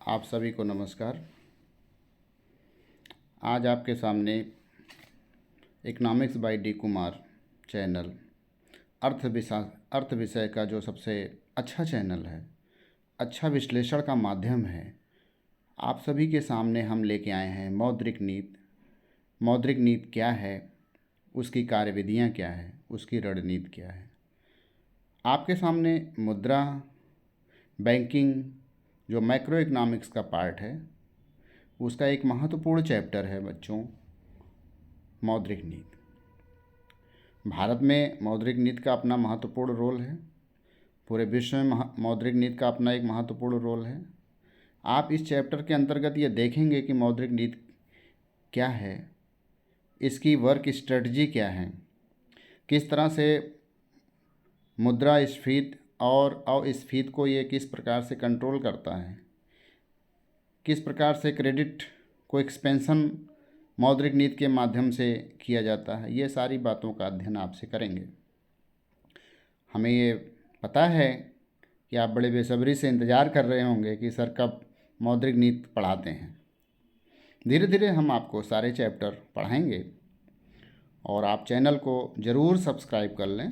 आप सभी को नमस्कार। आज आपके सामने economics by D Kumar channel अर्थ विषय का जो सबसे अच्छा चैनल है, अच्छा विश्लेषण का माध्यम है, आप सभी के सामने हम लेके आए हैं मौद्रिक नीति। मौद्रिक नीति क्या है, उसकी कार्यविधियाँ क्या है, उसकी रणनीति क्या है। आपके सामने मुद्रा, बैंकिंग, जो मैक्रो इकनॉमिक्स का पार्ट है, उसका एक महत्वपूर्ण चैप्टर है बच्चों, मौद्रिक नीति। भारत में मौद्रिक नीति का अपना महत्वपूर्ण रोल है, पूरे विश्व में मौद्रिक नीति का अपना एक महत्वपूर्ण रोल है। आप इस चैप्टर के अंतर्गत ये देखेंगे कि मौद्रिक नीति क्या है, इसकी वर्क स्ट्रेटजी क्या है, किस तरह से मुद्रास्फीति और अस्फीति को ये किस प्रकार से कंट्रोल करता है, किस प्रकार से क्रेडिट को एक्सपेंशन मौद्रिक नीति के माध्यम से किया जाता है। ये सारी बातों का अध्ययन आपसे करेंगे। हमें ये पता है कि आप बड़े बेसब्री से इंतज़ार कर रहे होंगे कि सर कब मौद्रिक नीति पढ़ाते हैं। धीरे धीरे हम आपको सारे चैप्टर पढ़ाएंगे और आप चैनल को ज़रूर सब्सक्राइब कर लें,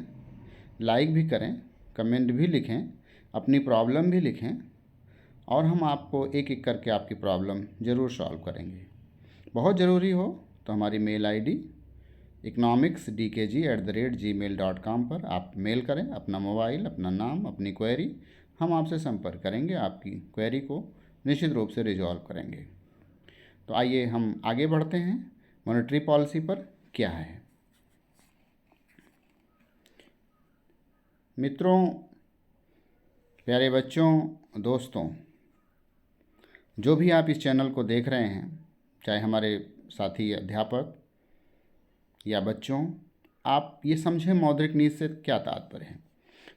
लाइक भी करें, कमेंट भी लिखें, अपनी प्रॉब्लम भी लिखें और हम आपको एक एक करके आपकी प्रॉब्लम ज़रूर सॉल्व करेंगे। बहुत ज़रूरी हो तो हमारी मेल आईडी economicsdkg@gmail.com पर आप मेल करें, अपना मोबाइल, अपना नाम, अपनी क्वेरी, हम आपसे संपर्क करेंगे, आपकी क्वेरी को निश्चित रूप से रिजॉल्व करेंगे। तो आइए हम आगे बढ़ते हैं। मॉनेटरी पॉलिसी पर क्या है मित्रों, प्यारे बच्चों, दोस्तों, जो भी आप इस चैनल को देख रहे हैं, चाहे हमारे साथी अध्यापक या बच्चों, आप ये समझें मौद्रिक नीति से क्या तात्पर्य है।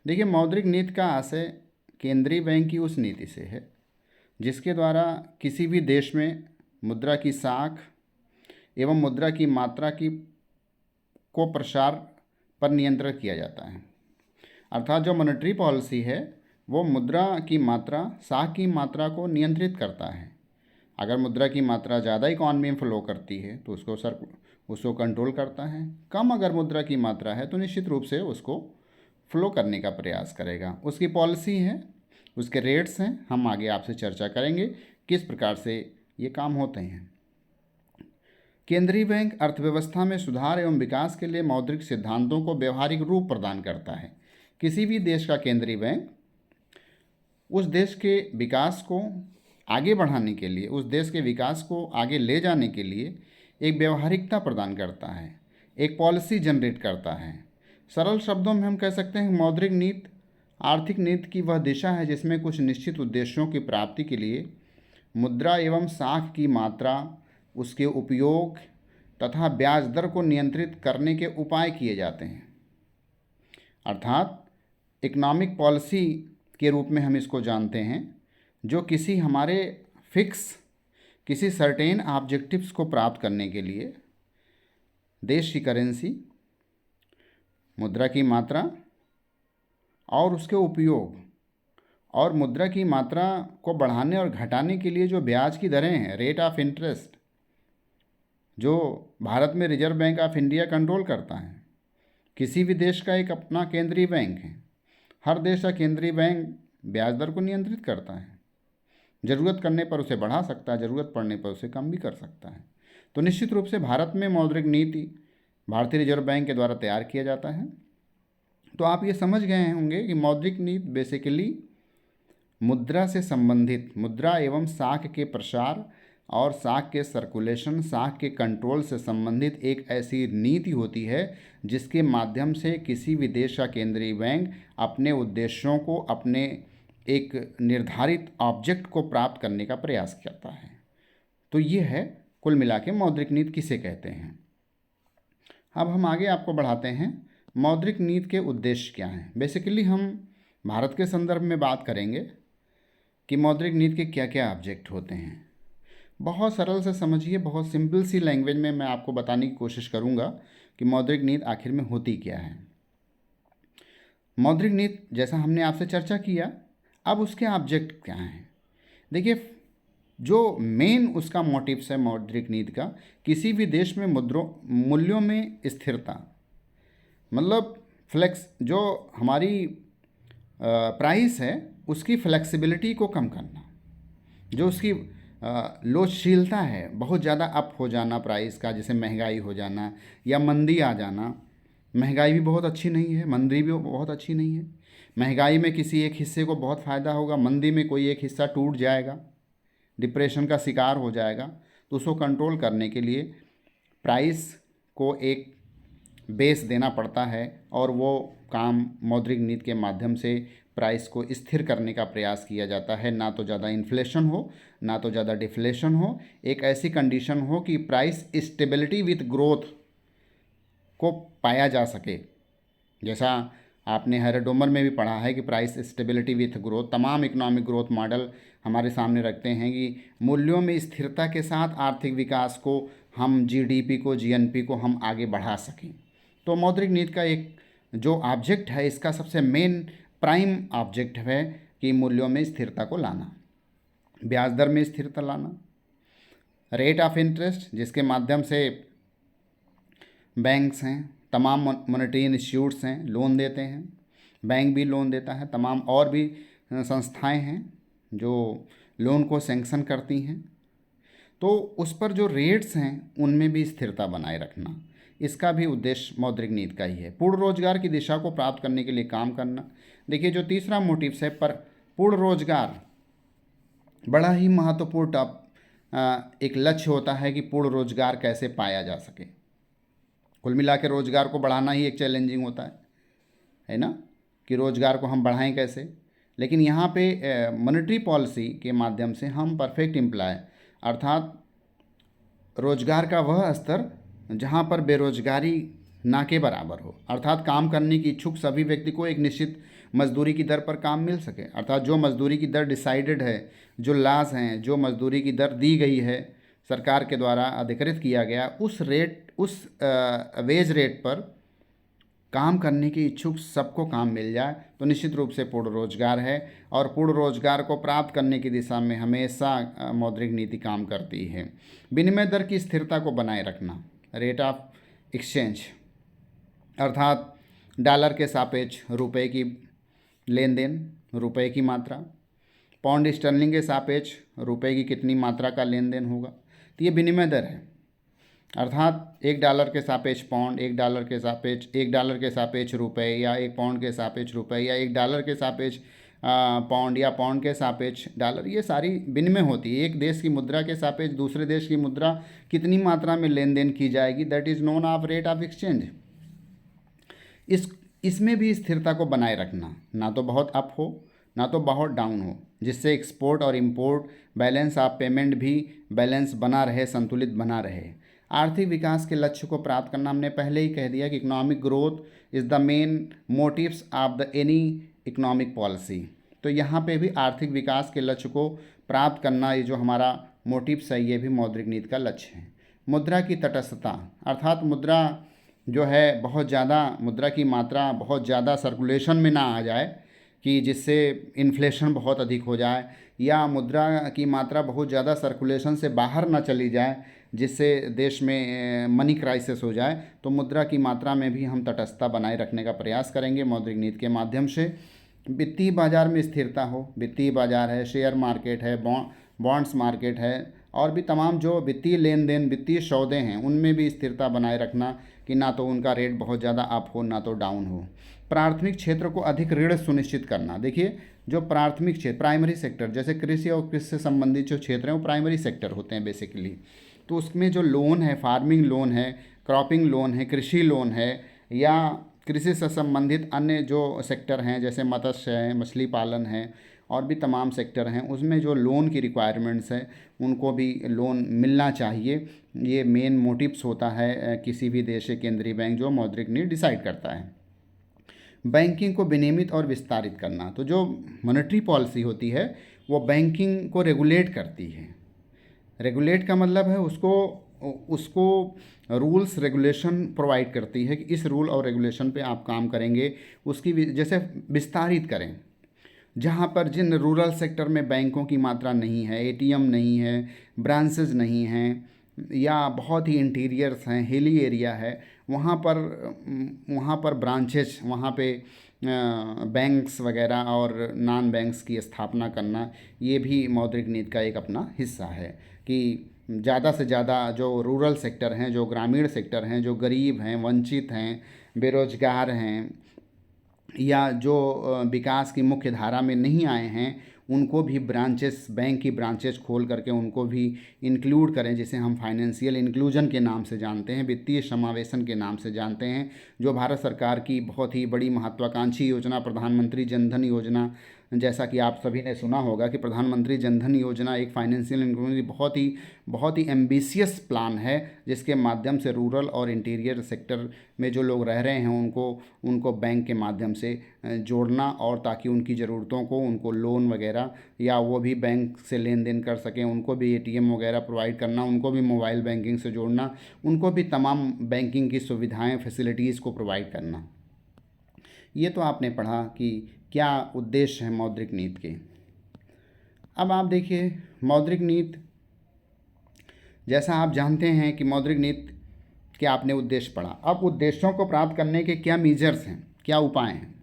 देखिए, मौद्रिक नीति का आशय केंद्रीय बैंक की उस नीति से है जिसके द्वारा किसी भी देश में मुद्रा की साख एवं मुद्रा की मात्रा की को प्रसार पर नियंत्रित किया जाता है। अर्थात जो मॉनेटरी पॉलिसी है वो मुद्रा की मात्रा, साख की मात्रा को नियंत्रित करता है। अगर मुद्रा की मात्रा ज़्यादा इकॉनमी में फ्लो करती है तो उसको कंट्रोल करता है। कम अगर मुद्रा की मात्रा है तो निश्चित रूप से उसको फ्लो करने का प्रयास करेगा। उसकी पॉलिसी है, उसके रेट्स हैं, हम आगे आपसे चर्चा करेंगे किस प्रकार से ये काम होते हैं। केंद्रीय बैंक अर्थव्यवस्था में सुधार एवं विकास के लिए मौद्रिक सिद्धांतों को व्यवहारिक रूप प्रदान करता है। किसी भी देश का केंद्रीय बैंक उस देश के विकास को आगे बढ़ाने के लिए, उस देश के विकास को आगे ले जाने के लिए एक व्यवहारिकता प्रदान करता है, एक पॉलिसी जनरेट करता है। सरल शब्दों में हम कह सकते हैं मौद्रिक नीति आर्थिक नीति की वह दिशा है जिसमें कुछ निश्चित उद्देश्यों की प्राप्ति के लिए मुद्रा एवं साख की मात्रा, उसके उपयोग तथा ब्याज दर को नियंत्रित करने के उपाय किए जाते हैं। अर्थात इकोनॉमिक पॉलिसी के रूप में हम इसको जानते हैं, जो किसी हमारे किसी सर्टेन ऑब्जेक्टिव्स को प्राप्त करने के लिए देश की करेंसी, मुद्रा की मात्रा और उसके उपयोग और मुद्रा की मात्रा को बढ़ाने और घटाने के लिए जो ब्याज की दरें हैं, रेट ऑफ इंटरेस्ट, जो भारत में reserve bank of India control करता है। किसी भी देश का एक अपना केंद्रीय बैंक है। हर देश का केंद्रीय बैंक ब्याज दर को नियंत्रित करता है। ज़रूरत करने पर उसे बढ़ा सकता है, ज़रूरत पड़ने पर उसे कम भी कर सकता है। तो निश्चित रूप से भारत में मौद्रिक नीति भारतीय रिजर्व बैंक के द्वारा तैयार किया जाता है। तो आप ये समझ गए होंगे कि मौद्रिक नीति बेसिकली मुद्रा से संबंधित, मुद्रा एवं साख के प्रसार और साख के सर्कुलेशन, साख के कंट्रोल से संबंधित एक ऐसी नीति होती है जिसके माध्यम से किसी भी देश का केंद्रीय बैंक अपने उद्देश्यों को, अपने एक निर्धारित ऑब्जेक्ट को प्राप्त करने का प्रयास करता है। तो ये है कुल मिला के मौद्रिक नीति किसे कहते हैं। अब हम आगे आपको बढ़ाते हैं, मौद्रिक नीति के उद्देश्य क्या हैं। बेसिकली हम भारत के संदर्भ में बात करेंगे कि मौद्रिक नीति के क्या क्या ऑब्जेक्ट होते हैं। बहुत सरल से समझिए, बहुत सिंपल सी लैंग्वेज में मैं आपको बताने की कोशिश करूँगा कि मौद्रिक नीति आखिर में होती क्या है। मौद्रिक नीति जैसा हमने आपसे चर्चा किया, अब उसके ऑब्जेक्ट क्या हैं। देखिए, जो मेन उसका मोटिव्स है मौद्रिक नीति का, किसी भी देश में मूल्यों में स्थिरता, मतलब फ्लेक्स जो हमारी प्राइस है उसकी फ्लेक्सिबिलिटी को कम करना, जो उसकी लोचशीलता है, बहुत ज़्यादा अप हो जाना प्राइस का, जैसे महंगाई हो जाना या मंदी आ जाना। महंगाई भी बहुत अच्छी नहीं है, मंदी भी बहुत अच्छी नहीं है। महंगाई में किसी एक हिस्से को बहुत फ़ायदा होगा, मंदी में कोई एक हिस्सा टूट जाएगा, डिप्रेशन का शिकार हो जाएगा। तो उसको कंट्रोल करने के लिए प्राइस को एक बेस देना पड़ता है और वो काम मौद्रिक नीति के माध्यम से प्राइस को स्थिर करने का प्रयास किया जाता है। ना तो ज़्यादा इन्फ्लेशन हो, ना तो ज़्यादा डिफ्लेशन हो, एक ऐसी कंडीशन हो कि प्राइस स्टेबिलिटी विथ ग्रोथ को पाया जा सके। जैसा आपने हेरोडोमर में भी पढ़ा है कि प्राइस स्टेबिलिटी विथ ग्रोथ, तमाम इकोनॉमिक ग्रोथ मॉडल हमारे सामने रखते हैं कि मूल्यों में स्थिरता के साथ आर्थिक विकास को हम जीडीपी को, जीएनपी को हम आगे बढ़ा सकें। तो मौद्रिक नीति का एक जो ऑब्जेक्ट है, इसका सबसे मेन प्राइम ऑब्जेक्ट है कि मूल्यों में स्थिरता को लाना, ब्याज दर में स्थिरता लाना, रेट ऑफ इंटरेस्ट जिसके माध्यम से बैंक्स हैं, तमाम मॉनेटरी इंस्टीट्यूट्स हैं, लोन देते हैं, बैंक भी लोन देता है, तमाम और भी संस्थाएं हैं जो लोन को सैंक्शन करती हैं। तो उस पर जो रेट्स हैं उनमें भी स्थिरता बनाए रखना, इसका भी उद्देश्य मौद्रिक नीति का ही है। पूर्ण रोजगार की दिशा को प्राप्त करने के लिए काम करना। देखिए, जो तीसरा मोटिव्स है पर पूर्ण रोजगार, बड़ा ही महत्वपूर्ण एक लक्ष्य होता है कि पूर्ण रोजगार कैसे पाया जा सके। कुल मिला के रोजगार को बढ़ाना ही एक चैलेंजिंग होता है ना, कि रोजगार को हम बढ़ाएं कैसे। लेकिन यहाँ पे मॉनेटरी पॉलिसी के माध्यम से हम परफेक्ट एम्प्लॉय, अर्थात रोजगार का वह स्तर जहाँ पर बेरोजगारी ना के बराबर हो, अर्थात काम करने की इच्छुक सभी व्यक्ति को एक निश्चित मजदूरी की दर पर काम मिल सके। अर्थात जो मजदूरी की दर डिसाइडेड है, जो लॉस हैं, जो मजदूरी की दर दी गई है सरकार के द्वारा अधिकृत किया गया, उस वेज रेट पर काम करने के इच्छुक सबको काम मिल जाए, तो निश्चित रूप से पूर्ण रोजगार है। और पूर्ण रोजगार को प्राप्त करने की दिशा में हमेशा मौद्रिक नीति काम करती है। विनिमय दर की स्थिरता को बनाए रखना, रेट ऑफ एक्सचेंज, अर्थात डॉलर के सापेक्ष रुपए की लेन देन, रुपए की मात्रा, पाउंड स्टर्लिंग के सापेक्ष रुपए की कितनी मात्रा का लेन देन होगा, तो ये विनिमय दर है। अर्थात $1 के सापेक्ष पाउंड, $1 के सापेक्ष रुपए, या $1 के सापेक्ष रुपए, या $1 के सापेक्ष पाउंड, या पाउंड के सापेक्ष डॉलर, ये सारी विनिमय होती है। एक देश की मुद्रा के सापेक्ष दूसरे देश की मुद्रा कितनी मात्रा में लेन देन की जाएगी, that is known of rate of exchange. इसमें भी स्थिरता को बनाए रखना, ना तो बहुत अप हो ना तो बहुत डाउन हो, जिससे एक्सपोर्ट और इंपोर्ट बैलेंस ऑफ पेमेंट भी बैलेंस बना रहे, संतुलित बना रहे। आर्थिक विकास के लक्ष्य को प्राप्त करना, हमने पहले ही कह दिया कि economic growth is the main motives of the any economic policy. तो यहाँ पे भी आर्थिक विकास के लक्ष्य को प्राप्त करना, ये जो हमारा मोटिव्स है, ये भी मौद्रिक नीति का लक्ष्य है। मुद्रा की तटस्थता, अर्थात मुद्रा जो है बहुत ज़्यादा, मुद्रा की मात्रा बहुत ज़्यादा सर्कुलेशन में ना आ जाए कि जिससे इन्फ्लेशन बहुत अधिक हो जाए, या मुद्रा की मात्रा बहुत ज़्यादा सर्कुलेशन से बाहर ना चली जाए जिससे देश में मनी क्राइसिस हो जाए। तो मुद्रा की मात्रा में भी हम तटस्थता बनाए रखने का प्रयास करेंगे मौद्रिक नीति के माध्यम से। वित्तीय बाजार में स्थिरता हो, वित्तीय बाजार है, शेयर मार्केट है, बॉन्ड्स मार्केट है, और भी तमाम जो वित्तीय लेन देन, वित्तीय सौदे हैं, उनमें भी स्थिरता बनाए रखना कि ना तो उनका रेट बहुत ज़्यादा अप हो ना तो डाउन हो। प्राथमिक क्षेत्र को अधिक ऋण सुनिश्चित करना। देखिए, जो प्राथमिक क्षेत्र, प्राइमरी सेक्टर, जैसे कृषि और कृषि से संबंधित जो क्षेत्र हैं वो प्राइमरी सेक्टर होते हैं बेसिकली। तो उसमें जो लोन है, फार्मिंग लोन है, क्रॉपिंग लोन है, कृषि लोन है, या कृषि से संबंधित अन्य जो सेक्टर हैं जैसे मत्स्य है, मछली पालन है, और भी तमाम सेक्टर हैं, उसमें जो लोन की रिक्वायरमेंट्स है उनको भी लोन मिलना चाहिए। ये मेन मोटिव्स होता है किसी भी देश के केंद्रीय बैंक जो मौद्रिक नीति डिसाइड करता है। बैंकिंग को विनियमित और विस्तारित करना, तो जो मॉनेटरी पॉलिसी होती है वो बैंकिंग को रेगुलेट करती है। रेगुलेट का मतलब है उसको रूल्स रेगुलेशन प्रोवाइड करती है कि इस रूल और रेगुलेशन पे आप काम करेंगे, उसकी जैसे विस्तारित करें। जहाँ पर जिन रूरल सेक्टर में बैंकों की मात्रा नहीं है, एटीएम नहीं है, ब्रांचेज नहीं हैं, या बहुत ही इंटीरियर्स हैं, हिली एरिया है, वहाँ पर ब्रांचेज, वहाँ पे बैंक्स वगैरह और नॉन बैंक्स की स्थापना करना, ये भी मौद्रिक नीति का एक अपना हिस्सा है कि ज़्यादा से ज़्यादा जो रूरल सेक्टर हैं, जो ग्रामीण सेक्टर हैं, जो गरीब हैं, वंचित हैं, बेरोजगार हैं, या जो विकास की मुख्य धारा में नहीं आए हैं, उनको भी ब्रांचेस, बैंक की ब्रांचेस खोल करके उनको भी इंक्लूड करें, जिसे हम फाइनेंशियल इंक्लूजन के नाम से जानते हैं, वित्तीय समावेशन के नाम से जानते हैं। जो भारत सरकार की बहुत ही बड़ी महत्वाकांक्षी योजना प्रधानमंत्री जनधन योजना, जैसा कि आप सभी ने सुना होगा कि प्रधानमंत्री जनधन योजना एक फाइनेंशियल इंक्लूजन की बहुत ही एम्बिशियस प्लान है, जिसके माध्यम से रूरल और इंटीरियर सेक्टर में जो लोग रह रहे हैं उनको बैंक के माध्यम से जोड़ना, और ताकि उनकी ज़रूरतों को, उनको लोन वगैरह, या वो भी बैंक से लेन देन कर सकें, उनको भी एटीएम वगैरह प्रोवाइड करना, उनको भी मोबाइल बैंकिंग से जोड़ना, उनको भी तमाम बैंकिंग की सुविधाएं, फैसिलिटीज़ को प्रोवाइड करना। ये तो आपने पढ़ा कि क्या उद्देश्य है मौद्रिक नीति के। अब आप देखिए मौद्रिक नीति, जैसा आप जानते हैं कि मौद्रिक नीति के आपने उद्देश्य पढ़ा। अब उद्देश्यों को प्राप्त करने के क्या मेजर्स हैं, क्या उपाय हैं?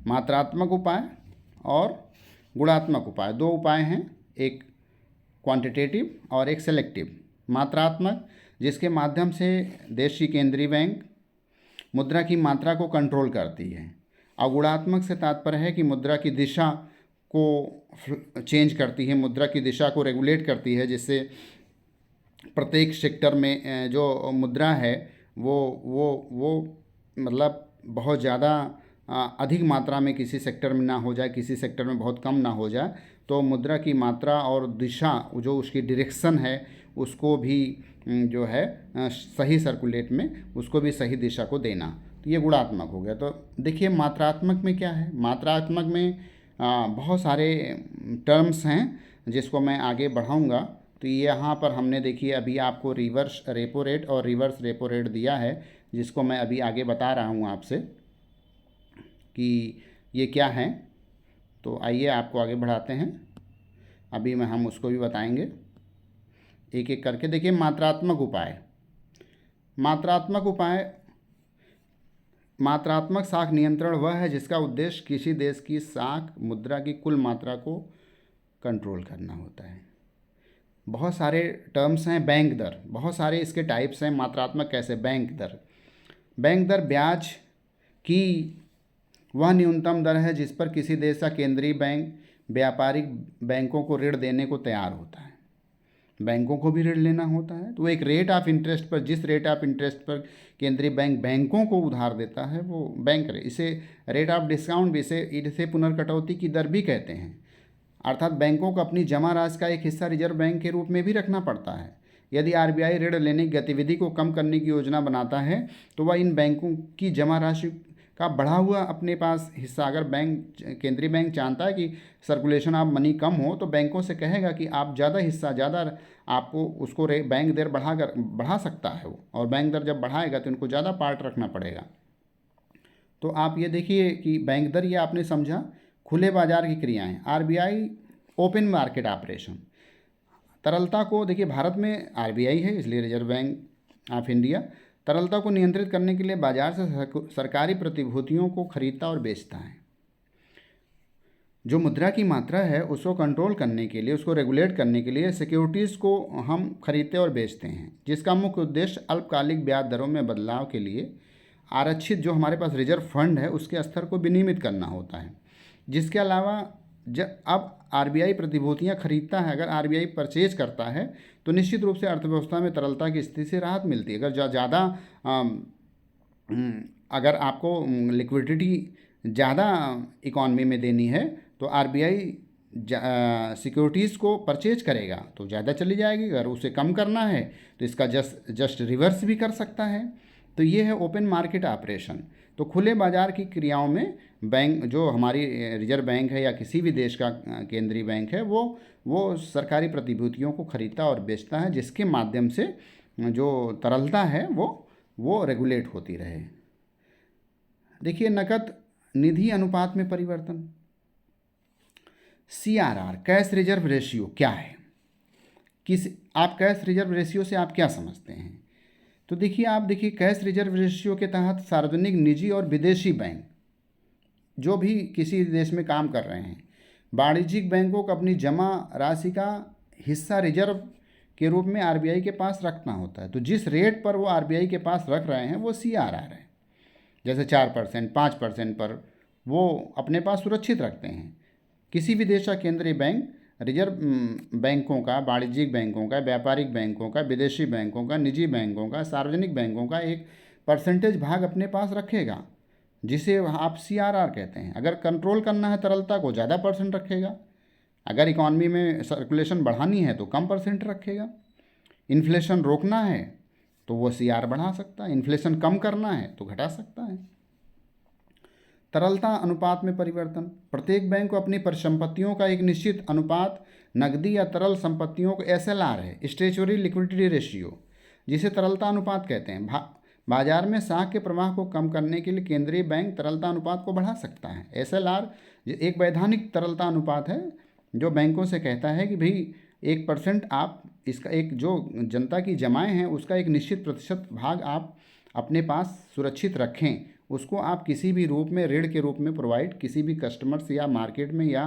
मात्रात्मक उपाय और गुणात्मक उपाय, दो उपाय हैं, एक क्वांटिटेटिव और एक सेलेक्टिव। मात्रात्मक, जिसके माध्यम से देश की केंद्रीय बैंक मुद्रा की मात्रा को कंट्रोल करती है। और गुणात्मक से तात्पर्य है कि मुद्रा की दिशा को चेंज करती है, मुद्रा की दिशा को रेगुलेट करती है, जिससे प्रत्येक सेक्टर में जो मुद्रा है वो मतलब बहुत ज़्यादा अधिक मात्रा में किसी सेक्टर में ना हो जाए, किसी सेक्टर में बहुत कम ना हो जाए। तो मुद्रा की मात्रा और दिशा, जो उसकी डायरेक्शन है, उसको भी जो है सही सर्कुलेट में, उसको भी सही दिशा को देना। तो ये गुणात्मक हो गया। तो देखिए मात्रात्मक में क्या है। मात्रात्मक में बहुत सारे टर्म्स हैं जिसको मैं आगे बढ़ाऊंगा। तो ये यहाँ पर हमने देखिए अभी आपको रिवर्स रेपो रेट और रिवर्स रेपो रेट दिया है, जिसको मैं अभी आगे बता रहा हूँ आपसे कि ये क्या है। तो आइए आपको आगे बढ़ाते हैं। अभी हम उसको भी बताएंगे एक एक करके। देखिए मात्रात्मक उपाय। मात्रात्मक साख नियंत्रण वह है जिसका उद्देश्य किसी देश की साख मुद्रा की कुल मात्रा को कंट्रोल करना होता है। बहुत सारे टर्म्स हैं। बैंक दर, बहुत सारे इसके टाइप्स हैं। मात्रात्मक कैसे? बैंक दर ब्याज की वह न्यूनतम दर है जिस पर किसी देश का केंद्रीय बैंक व्यापारिक बैंकों को ऋण देने को तैयार होता है। बैंकों को भी ऋण लेना होता है, तो एक रेट ऑफ इंटरेस्ट पर, जिस रेट ऑफ इंटरेस्ट पर केंद्रीय बैंक बैंकों को उधार देता है वो बैंक रेट, इसे रेट ऑफ डिस्काउंट भी, इसे पुनर्कटौती की दर भी कहते हैं। अर्थात बैंकों को अपनी जमा राशि का एक हिस्सा रिजर्व बैंक के रूप में भी रखना पड़ता है। यदि आरबीआई ऋण लेने की गतिविधि को कम करने की योजना बनाता है तो वह इन बैंकों की जमा राशि का बढ़ा हुआ अपने पास हिस्सा, अगर केंद्रीय बैंक चाहता है कि सर्कुलेशन ऑफ मनी कम हो, तो बैंकों से कहेगा कि आप ज़्यादा हिस्सा, ज़्यादा आपको उसको बैंक दर बढ़ा सकता है वो, और बैंक दर जब बढ़ाएगा तो उनको ज़्यादा पार्ट रखना पड़ेगा। तो आप ये देखिए कि बैंक दर, ये आपने समझा। खुले बाजार की क्रियाएं, आरबीआई ओपन मार्केट ऑपरेशन। तरलता को, देखिए भारत में आरबीआई है इसलिए रिजर्व बैंक ऑफ इंडिया तरलता को नियंत्रित करने के लिए बाजार से सरकारी प्रतिभूतियों को खरीदता और बेचता है। जो मुद्रा की मात्रा है उसको कंट्रोल करने के लिए, उसको रेगुलेट करने के लिए सिक्योरिटीज़ को हम खरीदते और बेचते हैं, जिसका मुख्य उद्देश्य अल्पकालिक ब्याज दरों में बदलाव के लिए आरक्षित जो हमारे पास रिजर्व फंड है उसके स्तर को विनियमित करना होता है। जिसके अलावा अब आरबीआई प्रतिभूतियां खरीदता है, अगर आरबीआई परचेज करता है तो निश्चित रूप से अर्थव्यवस्था में तरलता की स्थिति से राहत मिलती है। अगर ज़्यादा अगर आपको लिक्विडिटी ज़्यादा इकॉनमी में देनी है तो आरबीआई सिक्योरिटीज़ को परचेज करेगा तो ज़्यादा चली जाएगी। अगर उसे कम करना है तो इसका जस्ट रिवर्स भी कर सकता है। तो ये है ओपन मार्केट ऑपरेशन। तो खुले बाजार की क्रियाओं में बैंक, जो हमारी रिजर्व बैंक है या किसी भी देश का केंद्रीय बैंक है, वो सरकारी प्रतिभूतियों को खरीदता और बेचता है, जिसके माध्यम से जो तरलता है वो रेगुलेट होती रहे। देखिए नकद निधि अनुपात में परिवर्तन। CRR कैश रिजर्व रेशियो क्या है? आप कैश रिजर्व रेशियो से आप क्या समझते हैं? तो देखिए कैश रिजर्व रेशियो के तहत सार्वजनिक, निजी और विदेशी बैंक जो भी किसी देश में काम कर रहे हैं, वाणिज्यिक बैंकों को अपनी जमा राशि का हिस्सा रिजर्व के रूप में RBI के पास रखना होता है। तो जिस रेट पर वो RBI के पास रख रहे हैं वो CRR है। जैसे 4%, 5% पर वो अपने पास सुरक्षित रखते हैं। किसी भी देश का केंद्रीय बैंक रिजर्व बैंकों का, वाणिज्यिक बैंकों का, व्यापारिक बैंकों का, विदेशी बैंकों का, निजी बैंकों का, सार्वजनिक बैंकों का एक परसेंटेज भाग अपने पास रखेगा, जिसे आप CRR कहते हैं। अगर कंट्रोल करना है तरलता को, ज़्यादा परसेंट रखेगा। अगर इकॉनमी में सर्कुलेशन बढ़ानी है तो कम परसेंट रखेगा। इन्फ्लेशन रोकना है तो वो CRR बढ़ा सकता है, इन्फ्लेशन कम करना है तो घटा सकता है। तरलता अनुपात में परिवर्तन। प्रत्येक बैंक को अपनी परिसंपत्तियों का एक निश्चित अनुपात नकदी या तरल संपत्तियों को SLR है, स्टेचुरी लिक्विडिटी रेशियो, जिसे तरलता अनुपात कहते हैं। बाजार में साख के प्रवाह को कम करने के लिए केंद्रीय बैंक तरलता अनुपात को बढ़ा सकता है। SLR एक वैधानिक तरलता अनुपात है जो बैंकों से कहता है कि भाई 1% आप इसका, एक जो जनता की जमाएं हैं उसका एक निश्चित प्रतिशत भाग आप अपने पास सुरक्षित रखें, उसको आप किसी भी रूप में ऋण के रूप में प्रोवाइड, किसी भी कस्टमर्स या मार्केट में या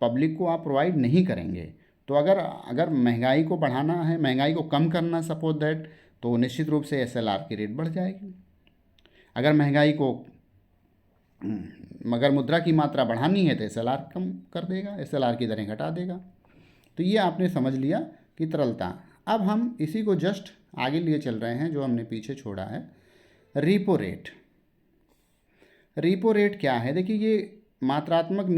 पब्लिक को आप प्रोवाइड नहीं करेंगे। तो अगर महंगाई को बढ़ाना है, महंगाई को कम करना, सपोज दैट, तो निश्चित रूप से SLR की रेट बढ़ जाएगी। अगर महंगाई को, मगर मुद्रा की मात्रा बढ़ानी है तो SLR कम कर देगा, SLR की दरें घटा देगा। तो ये आपने समझ लिया कि तरलता। अब हम इसी को जस्ट आगे लिए चल रहे हैं, जो हमने पीछे छोड़ा है, रीपो रेट। रीपो रेट क्या है? देखिए ये मात्रात्मक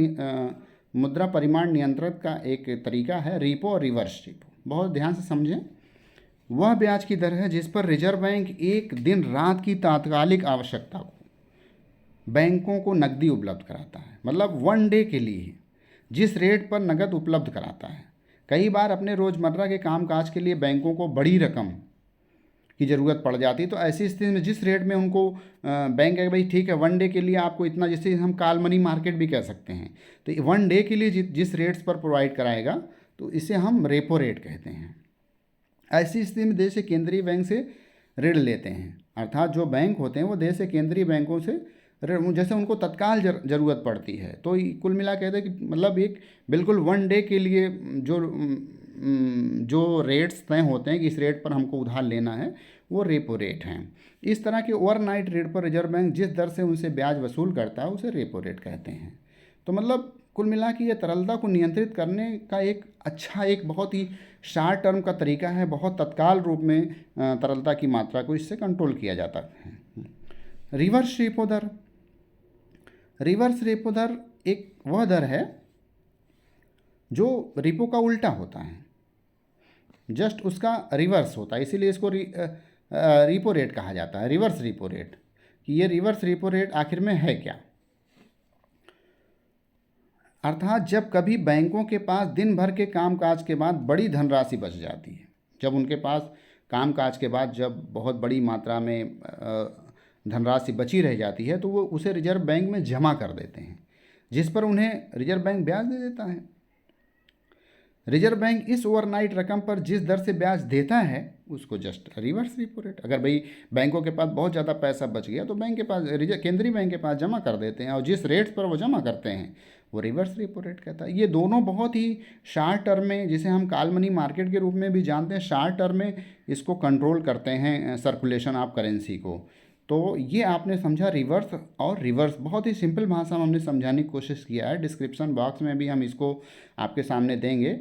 मुद्रा परिमाण नियंत्रण का एक तरीका है। रीपो और रिवर्स रीपो बहुत ध्यान से समझें। वह ब्याज की दर है जिस पर रिजर्व बैंक एक दिन रात की तात्कालिक आवश्यकता को बैंकों को नकदी उपलब्ध कराता है, मतलब 1 डे के लिए जिस रेट पर नकद उपलब्ध कराता है। कई बार अपने रोज़मर्रा के कामकाज के लिए बैंकों को बड़ी रकम की ज़रूरत पड़ जाती है, तो ऐसी स्थिति में जिस रेट में उनको बैंक है भाई ठीक है 1 डे के लिए आपको इतना, जिसे हम काल मनी मार्केट भी कह सकते हैं, तो 1 डे के लिए जिस रेट्स पर प्रोवाइड कराएगा तो इसे हम रेपो रेट कहते हैं। ऐसी स्थिति में देश के केंद्रीय बैंक से ऋण लेते हैं, अर्थात जो बैंक होते हैं वो देश के केंद्रीय बैंकों से ऋण, जैसे उनको तत्काल ज़रूरत पड़ती है। तो कुल मिला कहते हैं कि मतलब एक बिल्कुल 1 डे के लिए जो रेट्स तय होते हैं कि इस रेट पर हमको उधार लेना है, वो रेपो रेट हैं। इस तरह के ओवरनाइट रेट पर रिजर्व बैंक जिस दर से उनसे ब्याज वसूल करता है उसे रेपो रेट कहते हैं। तो मतलब कुल मिला के ये तरलता को नियंत्रित करने का एक अच्छा, एक बहुत ही शॉर्ट टर्म का तरीका है। बहुत तत्काल रूप में तरलता की मात्रा को इससे कंट्रोल किया जाता है। रिवर्स रेपो दर। रिवर्स रेपो दर एक वह दर है जो रिपो का उल्टा होता है, जस्ट उसका रिवर्स होता है, इसीलिए इसको रिपो रेट कहा जाता है, रिवर्स रिपो रेट। कि ये रिवर्स रिपो रेट आखिर में है क्या? अर्थात जब कभी बैंकों के पास दिन भर के कामकाज के बाद बड़ी धनराशि बच जाती है, जब उनके पास कामकाज के बाद जब बहुत बड़ी मात्रा में धनराशि बची रह जाती है, तो वो उसे रिजर्व बैंक में जमा कर देते हैं, जिस पर उन्हें रिजर्व बैंक ब्याज दे देता है। रिजर्व बैंक इस ओवरनाइट रकम पर जिस दर से ब्याज देता है उसको जस्ट रिवर्स रिपो रेट। अगर भाई बैंकों के पास बहुत ज़्यादा पैसा बच गया तो बैंक के पास, केंद्रीय बैंक के पास जमा कर देते हैं, और जिस रेट पर वो जमा करते हैं वो रिवर्स रेपो रेट कहता है। ये दोनों बहुत ही शॉर्ट टर्म में, जिसे हम काल मनी मार्केट के रूप में भी जानते हैं, शॉर्ट टर्म में इसको कंट्रोल करते हैं सर्कुलेशन ऑफ करेंसी को। तो ये आपने समझा रिवर्स और रिवर्स, बहुत ही सिंपल भाषा में हमने समझाने की कोशिश किया है। डिस्क्रिप्शन बॉक्स में भी हम इसको आपके सामने देंगे।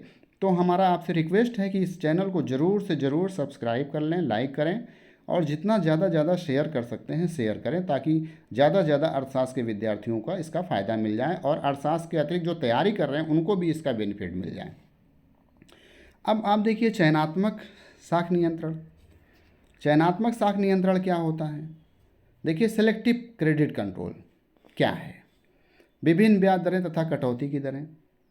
तो हमारा आपसे रिक्वेस्ट है कि इस चैनल को ज़रूर से ज़रूर सब्सक्राइब कर लें, लाइक करें, और जितना ज़्यादा शेयर कर सकते हैं शेयर करें, ताकि ज़्यादा अर्थशास्त्र के विद्यार्थियों का इसका फ़ायदा मिल जाए, और अर्थशास्त्र के अतिरिक्त जो तैयारी कर रहे हैं उनको भी इसका बेनिफिट मिल जाए। अब आप देखिए चयनात्मक साख नियंत्रण। चयनात्मक साख नियंत्रण क्या होता है? देखिए सेलेक्टिव क्रेडिट कंट्रोल क्या है? विभिन्न ब्याज दरें तथा कटौती की दरें,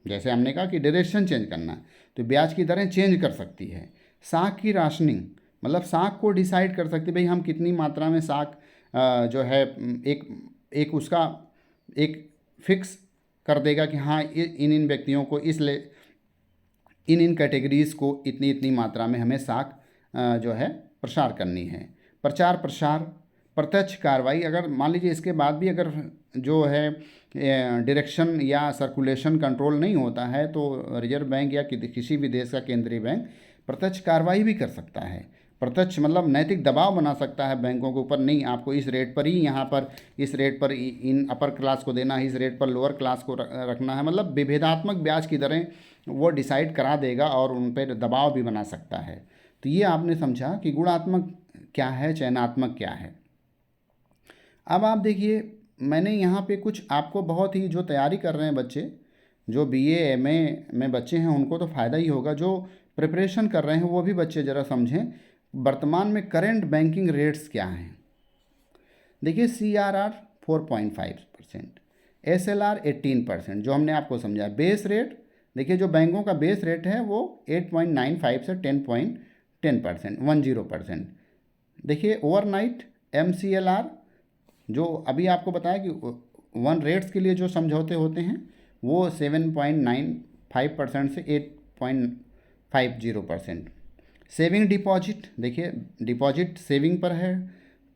जैसे हमने कहा कि ड्यूरेशन चेंज करना है तो ब्याज की दरें चेंज कर सकती है। साख की राशनिंग, मतलब साख को डिसाइड कर सकती है भाई हम कितनी मात्रा में साख जो है एक उसका एक फिक्स कर देगा कि हाँ इन व्यक्तियों को इन कैटेगरीज़ को इतनी इतनी मात्रा में हमें साख जो है प्रसार करनी है। प्रचार प्रसार प्रत्यक्ष कार्रवाई, अगर मान लीजिए इसके बाद भी अगर जो है डायरेक्शन या सर्कुलेशन कंट्रोल नहीं होता है तो रिजर्व बैंक या किसी भी देश का केंद्रीय बैंक प्रत्यक्ष कार्रवाई भी कर सकता है। प्रत्यक्ष मतलब नैतिक दबाव बना सकता है बैंकों के ऊपर, नहीं आपको इस रेट पर ही यहाँ पर इस रेट पर इन अपर क्लास को देना है, इस रेट पर लोअर क्लास को रखना है, मतलब विभेदात्मक ब्याज की दरें वो डिसाइड करा देगा और उन पर दबाव भी बना सकता है। तो ये आपने समझा कि गुणात्मक क्या है, चयनात्मक क्या है। अब आप देखिए मैंने यहाँ पे कुछ आपको बहुत ही, जो तैयारी कर रहे हैं बच्चे, जो BA MA में बच्चे हैं उनको तो फ़ायदा ही होगा, जो प्रिपरेशन कर रहे हैं वो भी बच्चे ज़रा समझें वर्तमान में करंट बैंकिंग रेट्स क्या हैं। देखिए CRR 4.5%, SLR 18%, जो हमने आपको समझा। बेस रेट देखिए, जो बैंकों का बेस रेट है वो 8.95 से 10% 10%। देखिए ओवरनाइट MCLR, जो अभी आपको बताया कि 1 रेट्स के लिए जो समझौते होते हैं वो 7.95% से 8.50%। सेविंग डिपॉजिट, देखिए डिपॉजिट सेविंग पर है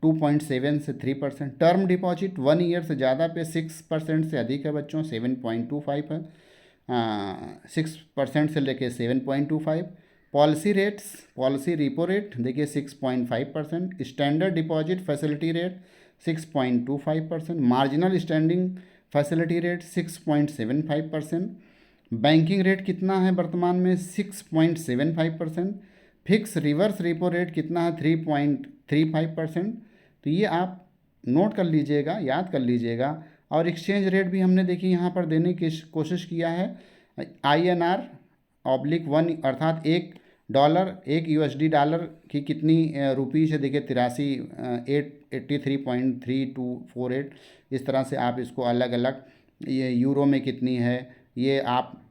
2.7 से 3%। टर्म डिपॉजिट 1 ईयर से ज़्यादा पे 6% से अधिक है बच्चों, 7.25 है। 6% से लेके 7.25। Policy rates, policy repo rate देखिए 6.5%। Standard deposit facility rate 6.25%। Marginal standing facility rate 6.75%। Banking rate कितना है वर्तमान में 6.75%। फिक्स रिवर्स रिपो रेट कितना है 3.35%। तो ये आप नोट कर लीजिएगा, याद कर लीजिएगा। और एक्सचेंज रेट भी हमने देखिए यहाँ पर देने की कोशिश किया है। INR/1 अर्थात $1 1 USD डॉलर की कितनी रुपीज़ है, देखिए 83.32448। इस तरह से आप इसको अलग अलग, ये यूरो में कितनी है ये आप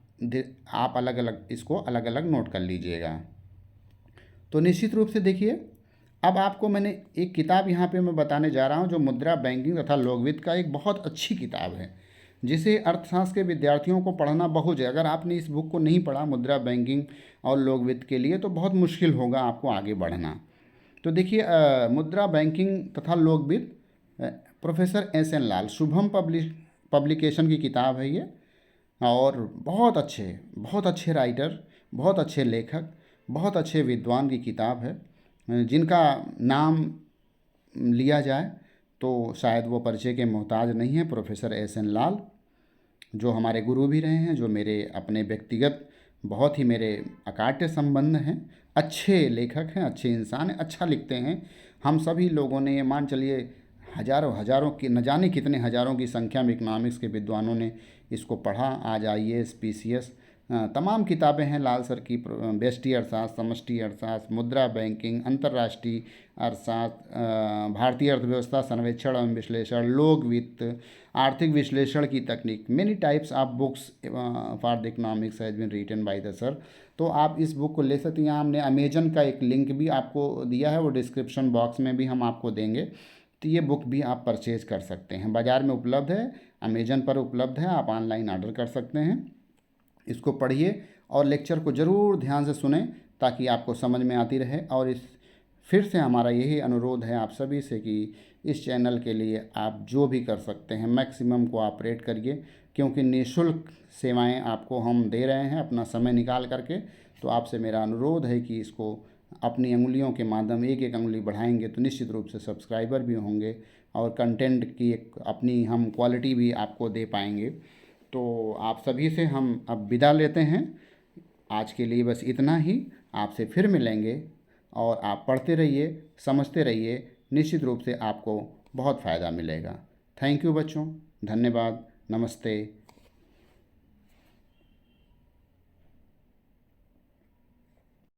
अलग अलग इसको अलग अलग नोट कर लीजिएगा। तो निश्चित रूप से देखिए अब आपको मैंने एक किताब यहाँ पे मैं बताने जा रहा हूँ जो मुद्रा बैंकिंग तथा लोकवित्त का एक बहुत अच्छी किताब है, जिसे अर्थशास्त्र के विद्यार्थियों को पढ़ना बहुत है। अगर आपने इस बुक को नहीं पढ़ा मुद्रा बैंकिंग और लोकवित्त के लिए तो बहुत मुश्किल होगा आपको आगे बढ़ना। तो देखिए मुद्रा बैंकिंग तथा लोकवित्त प्रोफेसर SN लाल शुभम पब्लिकेशन की किताब है ये, और बहुत अच्छे राइटर, बहुत अच्छे लेखक, बहुत अच्छे विद्वान की किताब है। जिनका नाम लिया जाए तो शायद वो परिचय के मोहताज नहीं है। प्रोफेसर SN लाल जो हमारे गुरु भी रहे हैं, जो मेरे अपने व्यक्तिगत बहुत ही मेरे अकाट्य संबंध हैं, अच्छे लेखक हैं, अच्छे इंसान हैं, अच्छा लिखते हैं। हम सभी लोगों ने, ये मान चलिए हज़ारों की, न जाने कितने हज़ारों की संख्या में इकोनॉमिक्स के विद्वानों ने इसको पढ़ा। आज IAS PCS तमाम किताबें हैं लाल सर की, व्यष्टि अर्थशास्त्र, समष्टि अर्थशास्त्र, मुद्रा बैंकिंग, अंतर्राष्ट्रीय अर्थशास्त्र, भारतीय अर्थव्यवस्था सर्वेक्षण एवं विश्लेषण, लोक वित्त, आर्थिक विश्लेषण की तकनीक। Many types of books for the economics has been written by the sir. तो आप इस बुक को ले सकते हैं। यहाँ हमने अमेजन का एक लिंक भी आपको दिया है, वो डिस्क्रिप्शन बॉक्स में भी हम आपको देंगे। तो ये बुक भी आप परचेज कर सकते हैं, बाज़ार में उपलब्ध है, अमेजन पर उपलब्ध है, आप ऑनलाइन ऑर्डर कर सकते हैं। इसको पढ़िए और लेक्चर को ज़रूर ध्यान से सुने ताकि आपको समझ में आती रहे। और फिर से हमारा यही अनुरोध है आप सभी से कि इस चैनल के लिए आप जो भी कर सकते हैं मैक्सिमम कोऑपरेट करिए, क्योंकि निःशुल्क सेवाएं आपको हम दे रहे हैं अपना समय निकाल करके। तो आपसे मेरा अनुरोध है कि इसको अपनी अंगुलियों के माध्यम एक एक अंगुली बढ़ाएंगे तो निश्चित रूप से सब्सक्राइबर भी होंगे और कंटेंट की एक अपनी हम क्वालिटी भी आपको दे पाएंगे। तो आप सभी से हम अब विदा लेते हैं। आज के लिए बस इतना ही। आपसे फिर मिलेंगे और आप पढ़ते रहिए, समझते रहिए, निश्चित रूप से आपको बहुत फ़ायदा मिलेगा। थैंक यू बच्चों, धन्यवाद, नमस्ते।